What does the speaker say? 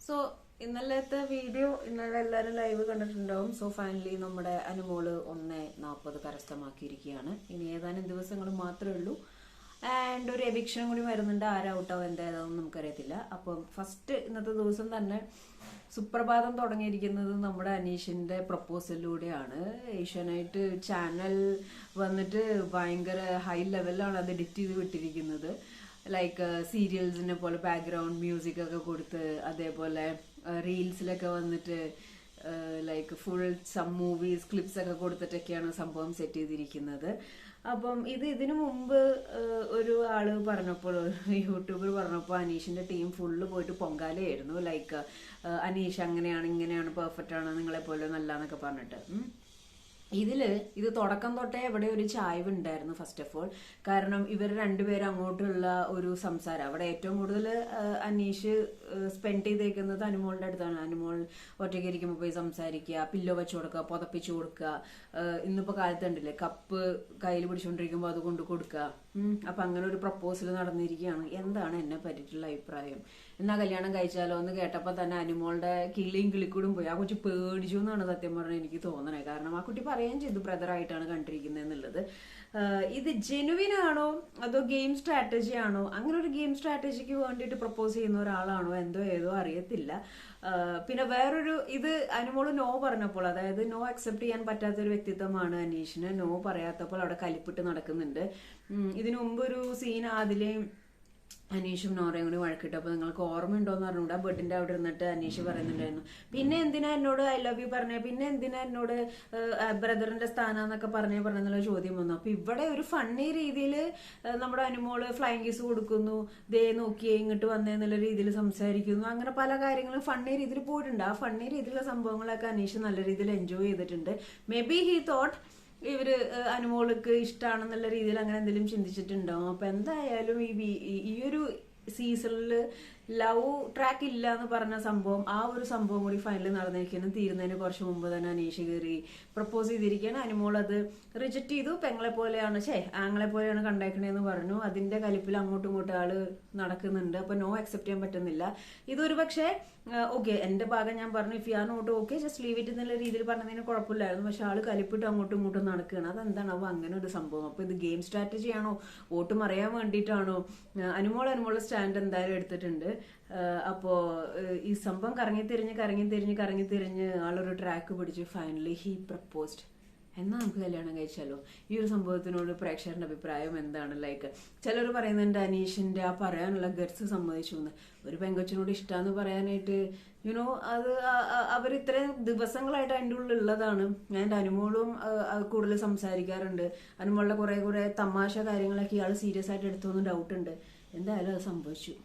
So ഇന്നലത്തെ video ഇന്നലെ എല്ലാവരും ലൈവ് കണ്ടിട്ടുണ്ടാവും. സോ ഫൈനലി നമ്മുടെ അനുമോള് 1:40 കരസ്ഥമാക്കിയിരിക്കുകയാണ്. ഇനി ഏതാനും ദിവസങ്ങൾ മാത്രമേ ഉള്ളൂ. ആൻഡ് ഒരു എവിക്ഷനും കൂടി വരുന്നുണ്ട്. ആരൗട്ടാവും എന്തായതാണെന്ന് നമുക്കറിയത്തില്ല. അപ്പം ഫസ്റ്റ് ഇന്നത്തെ ദിവസം തന്നെ സുപ്രഭാതം തുടങ്ങിയിരിക്കുന്നത് നമ്മുടെ അനീഷിന്റെ പ്രപ്പോസലിലൂടെയാണ്. ഏഷ്യാനെറ്റ് ചാനൽ വന്നിട്ട് ഭയങ്കര ഹൈ ലെവലിലാണ് അത് എഡിറ്റ് ചെയ്ത് വിട്ടിരിക്കുന്നത്. ലൈക്ക് സീരിയൽസിനെ പോലെ ബാക്ക്ഗ്രൗണ്ട് മ്യൂസിക് ഒക്കെ കൊടുത്ത്, അതേപോലെ റീൽസിലൊക്കെ വന്നിട്ട് like full some movies clips ഒക്കെ കൊടുത്തിട്ടൊക്കെയാണ് സംഭവം സെറ്റ് ചെയ്തിരിക്കുന്നത്. അപ്പം ഇതിനു മുമ്പ് ഒരു ആള് പറഞ്ഞപ്പോൾ, യൂട്യൂബർ പറഞ്ഞപ്പോൾ അനീഷിന്റെ ടീം ഫുള്ള് പോയിട്ട് പൊങ്കാലയായിരുന്നു. ലൈക്ക് അനീഷ് അങ്ങനെയാണ് ഇങ്ങനെയാണ് പെർഫെക്റ്റ് ആണ് നിങ്ങളെ പോലെ നല്ലതെന്നൊക്കെ പറഞ്ഞിട്ട്. ഇത് തുടക്കം തൊട്ടേ ഇവിടെ ഒരു ചായ്വ് ഉണ്ടായിരുന്നു. ഫസ്റ്റ് ഓഫ് ഓൾ കാരണം ഇവർ രണ്ടുപേരും അങ്ങോട്ടുള്ള ഒരു സംസാരം, അവിടെ ഏറ്റവും കൂടുതൽ അനീഷ് സ്പെൻഡ് ചെയ്തേക്കുന്നത് അനുമോളുടെ അടുത്താണ്. അനുമോൾ ഒറ്റയ്ക്ക് ഇരിക്കുമ്പോൾ പോയി സംസാരിക്കുക, പില്ലോ വെച്ച് കൊടുക്കുക, പുതപ്പിച്ചു കൊടുക്കുക. ഇന്നിപ്പോ കാലത്തുണ്ടല്ലേ കപ്പ് കയ്യിൽ പിടിച്ചുകൊണ്ടിരിക്കുമ്പോൾ അത് കൊണ്ട് കൊടുക്കുക. അപ്പൊ അങ്ങനെ ഒരു പ്രപ്പോസൽ നടന്നിരിക്കുകയാണ്. എന്താണ് എന്നെ പറ്റിയിട്ടുള്ള അഭിപ്രായം? എന്നാ കല്യാണം കഴിച്ചാലോ എന്ന് കേട്ടപ്പോൾ തന്നെ അനുമോളുടെ കിളിയും കിളിക്കൂടും പോയി. ആ കുട്ടി പേടിച്ചു എന്നാണ് സത്യം പറഞ്ഞാൽ എനിക്ക് തോന്നണേ. കാരണം ആ കുട്ടി പറയുകയും ചെയ്തു ബ്രദറായിട്ടാണ് കണ്ടിരിക്കുന്നത് എന്നുള്ളത്. ഇത് ജെനുവിൻ ആണോ അതോ ഗെയിം സ്ട്രാറ്റജി ആണോ? അങ്ങനെ ഒരു ഗെയിം സ്ട്രാറ്റജിക്ക് വേണ്ടിയിട്ട് പ്രപ്പോസ് ചെയ്യുന്ന ഒരാളാണോ എന്തോ ഏതോ അറിയത്തില്ല. പിന്നെ വേറൊരു ഇത് അനുമോള് നോ പറഞ്ഞപ്പോൾ, അതായത് നോ അക്സെപ്റ്റ് ചെയ്യാൻ പറ്റാത്തൊരു വ്യക്തിത്വമാണ് അനീഷിന്. നോ പറയാത്തപ്പോൾ അവിടെ കലിപ്പിട്ട് നടക്കുന്നുണ്ട്. ഇതിനു മുമ്പ് ഒരു സീൻ അതിലെയും അനീഷും നോറയും കൂടി വഴക്കിട്ടപ്പോൾ നിങ്ങൾക്ക് ഓർമ്മയുണ്ടോന്ന് പറഞ്ഞുകൂടാ, ബെഡിന്റെ അവിടെ ഇരുന്നിട്ട് അനീഷ് പറയുന്നുണ്ടായിരുന്നു, പിന്നെ എന്തിനാ എന്നോട് ഐ ലവ് യു പറഞ്ഞേ, പിന്നെ എന്തിനാ എന്നോട് ബ്രദറിന്റെ സ്ഥാനാന്നൊക്കെ പറഞ്ഞെന്നുള്ള ചോദ്യം വന്നു. അപ്പൊ ഇവിടെ ഒരു ഫണ്ണി രീതിയിൽ നമ്മുടെ അനുമോള് ഫ്ലൈങ് കിസ് കൊടുക്കുന്നു, ദേ നോക്കിയേ ഇങ്ങോട്ട് വന്നേന്നുള്ള രീതിയിൽ സംസാരിക്കുന്നു. അങ്ങനെ പല കാര്യങ്ങളും ഫണ്ണി രീതിയിൽ പോയിട്ടുണ്ട്. ആ ഫണ്ണി രീതിയിലുള്ള സംഭവങ്ങളൊക്കെ അനീഷ് നല്ല രീതിയിൽ എൻജോയ് ചെയ്തിട്ടുണ്ട്. മേ ബി ഹി തോട്ട് ഇവര് അനുമോൾക്ക് ഇഷ്ടമാണെന്നുള്ള രീതിയിൽ അങ്ങനെ എന്തെങ്കിലും ചിന്തിച്ചിട്ടുണ്ടാവും. അപ്പൊ എന്തായാലും ഈ ഒരു സീസണിൽ ലവ് ട്രാക്ക് ഇല്ല എന്ന് പറഞ്ഞ സംഭവം, ആ ഒരു സംഭവം കൂടി ഫൈനൽ നടന്നിരിക്കുന്നു. തീരുന്നതിന് കുറച്ച് മുമ്പ് തന്നെ അനീഷ് കയറി പ്രപ്പോസ് ചെയ്തിരിക്കുകയാണ്. അനുമോൾ അത് റിജക്ട് ചെയ്തു. പെങ്ങളെ പോലെയാണ് ആങ്ങളെ പോലെയാണ് കണ്ടേക്കണേന്ന് പറഞ്ഞു. അതിന്റെ കലിപ്പിൽ അങ്ങോട്ടും ഇങ്ങോട്ടും ആള് നടക്കുന്നുണ്ട്. അപ്പൊ നോ അക്സെപ്റ്റ് ചെയ്യാൻ പറ്റുന്നില്ല. ഇതൊരു പക്ഷേ ഓക്കെ എന്റെ ഭാഗം ഞാൻ പറഞ്ഞു, if you are not okay just leave it എന്നുള്ള രീതിയിൽ പറഞ്ഞതിന് കുഴപ്പമില്ലായിരുന്നു. പക്ഷെ ആള് കലിപ്പിട്ട് അങ്ങോട്ടും ഇങ്ങോട്ടും നടക്കുകയാണ്. അതെന്താണ് അപ്പൊ അങ്ങനെ ഒരു സംഭവം? അപ്പൊ ഇത് ഗെയിം സ്ട്രാറ്റജി ആണോ, വോട്ട് മറിയാൻ വേണ്ടിയിട്ടാണോ? അനുമോളുടെ സ്റ്റാൻഡ് എന്തായാലും എടുത്തിട്ടുണ്ട്. അപ്പോ ഈ സംഭവം കറങ്ങി തിരിഞ്ഞ് ആളൊരു ട്രാക്ക് പിടിച്ച് ഫൈനലി ഹി പ്രപ്പോസ്ഡ്. എന്നാ നമുക്ക് കല്യാണം കഴിച്ചാലോ? ഈ ഒരു സംഭവത്തിനോട് പ്രേക്ഷകരുടെ അഭിപ്രായം എന്താണ്? ലൈക്ക് ചിലർ പറയുന്നുണ്ട് അനീഷിന്റെ ആ പറയാനുള്ള ഗട്സ് സമ്മതിച്ചു എന്ന്. ഒരു പെങ്കൊച്ചിനോട് ഇഷ്ടമെന്ന് പറയാനായിട്ട് അത് അവർ ഇത്രയും ദിവസങ്ങളായിട്ട് അതിൻ്റെ ഉള്ളിൽ ഉള്ളതാണ്. ഞാൻ അനുമോളും കൂടുതൽ സംസാരിക്കാറുണ്ട്. അനുമോളുടെ കുറെ തമാശ കാര്യങ്ങളൊക്കെ ഇയാൾ സീരിയസ് ആയിട്ട് എടുത്തോന്ന് ഡൗട്ട് ഉണ്ട്. എന്തായാലും അത് സംഭവിച്ചു.